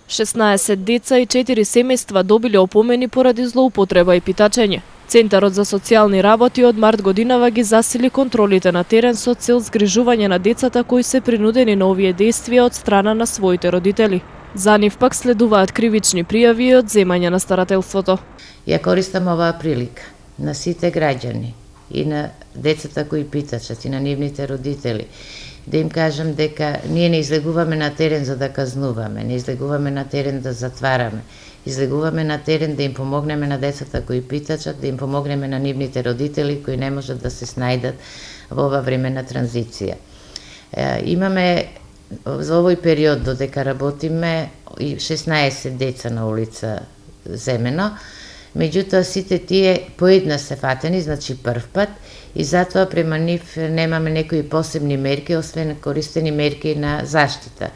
16 деца и 4 семејства добиле опомени поради злоупотреба и питачење. Центарот за социјални работи од март годинава ги засили контролите на терен со цел згрижување на децата кои се принудени на овие действија од страна на своите родители. За нив пак следуваат кривични пријави и одземање на старателството. Ја користам оваа прилика на сите граѓани и на децата кои питачат и на нивните родители да им кажам дека ние не излегуваме на терен за да казнуваме, не излегуваме на терен да затвараме. Излегуваме на терен да им помогнеме на децата кои питачат, да им помогнеме на нивните родители кои не можат да се снајдат во ова време на транзиција. Имаме за овој период додека работиме 16 деца на улица Земено, меѓутоа сите тие поеднаш се фатени, значи прв пат, и затоа према нив немаме некои посебни мерки, освен користени мерки на заштита.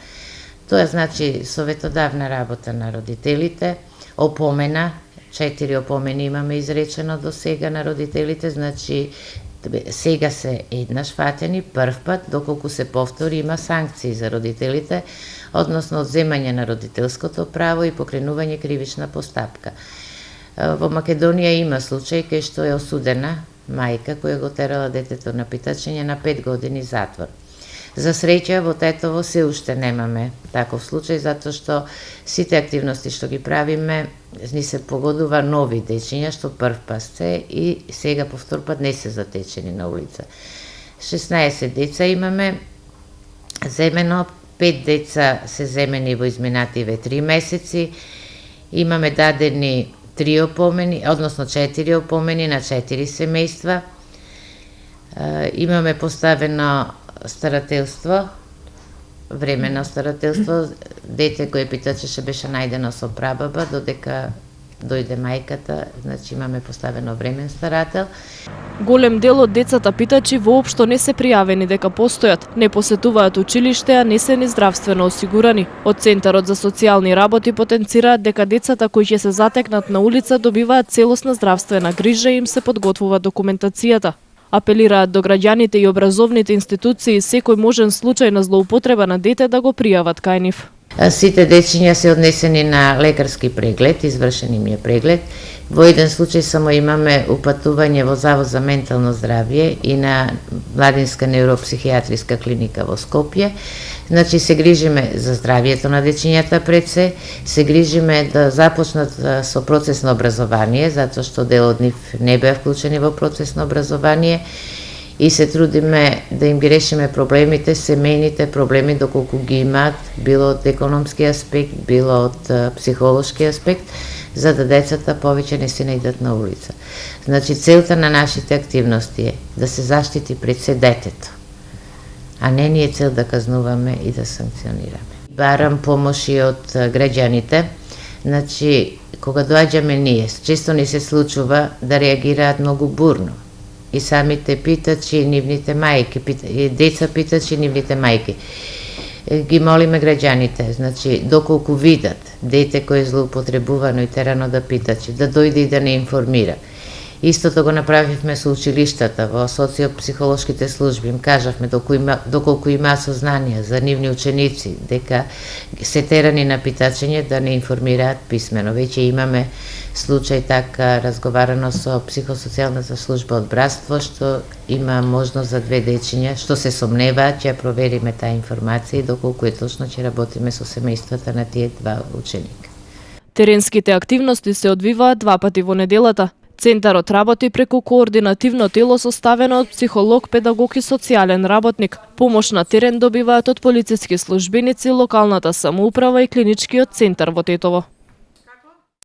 Тоа значи советодавна работа на родителите, опомена, 4 опомени имаме изречено до сега на родителите, значи сега се еднаш фатени, прв пат, доколку се повтори има санкции за родителите, односно одземање на родителското право и покренување кривична постапка. Во Македонија има случај кај што е осудена мајка која го терала детето на питачење на 5 години затвор. За среќа во Тетово се уште немаме таков случај, затоа што сите активности што ги правиме ни се погодува нови дечиња што прв пат се и сега повтор пат не се затечени на улица. 16 деца имаме земено, 5 деца се земени во изминативе 3 месеци, имаме дадени 3 опомени, односно 4 опомени на 4 семејства. Имаме поставено старателство, временно старателство, дете кое питачеше беше најдено со прабаба, додека дојде мајката, значи имаме поставено времен старател. Голем дел од децата питачи воопшто не се пријавени дека постојат, не посетуваат училиште, а не се ни здравствено осигурани. Од Центарот за социјални работи потенцираат дека децата кои ќе се затекнат на улица добиваат целосна здравствена грижа и им се подготвува документацијата. Апелираат до граѓаните и образовните институции секој можен случај на злоупотреба на дете да го пријават кај нив. Сите дечиња се однесени на лекарски преглед, извршен им е преглед. Во еден случај само имаме упатување во Завод за ментално здравје и на Младинска невропсихијатриска клиника во Скопје. Значи се грижиме за здравјето на дечињата пред се грижиме да започнат со процес на образование, затоа што дел од нив не беа вклучени во процес на образование, и се трудиме да им ги решиме проблемите, семејните проблеми доколку ги имаат, било од економски аспект, било од психолошки аспект, за да децата повеќе не се најдат на улица. Значи целта на нашите активности е да се заштити пред се детето, а не ни е цел да казнуваме и да санкционираме. Барам помоши од граѓаните, значи кога доаѓаме ние, често ни се случува да реагираат многу бурно. И самите питачи, нивните мајки, деца питачи, нивните мајки. Ги молиме граѓаните, значи, доколку видат дете кој е злоупотребувано и терано да питачи, да дојде и да не информира. Истото го направивме со училиштата, во социопсихолошките служби, им кажавме доколку има сознание за нивни ученици, дека се терани на питачење да не информираат писмено. Веќе имаме случај така разговарано со психосоцијалната служба од Братство, што има можност за 2 дечиња, што се сомневаат, ќе провериме таа информација и доколку е точно ќе работиме со семејствата на тие 2 ученика. Теренските активности се одвиваат 2 пати во неделата. Центарот работи преку координативно тело составено од психолог, педагог и социјален работник. Помош на терен добиваат од полициски службеници, локалната самоуправа и клиничкиот центар во Тетово.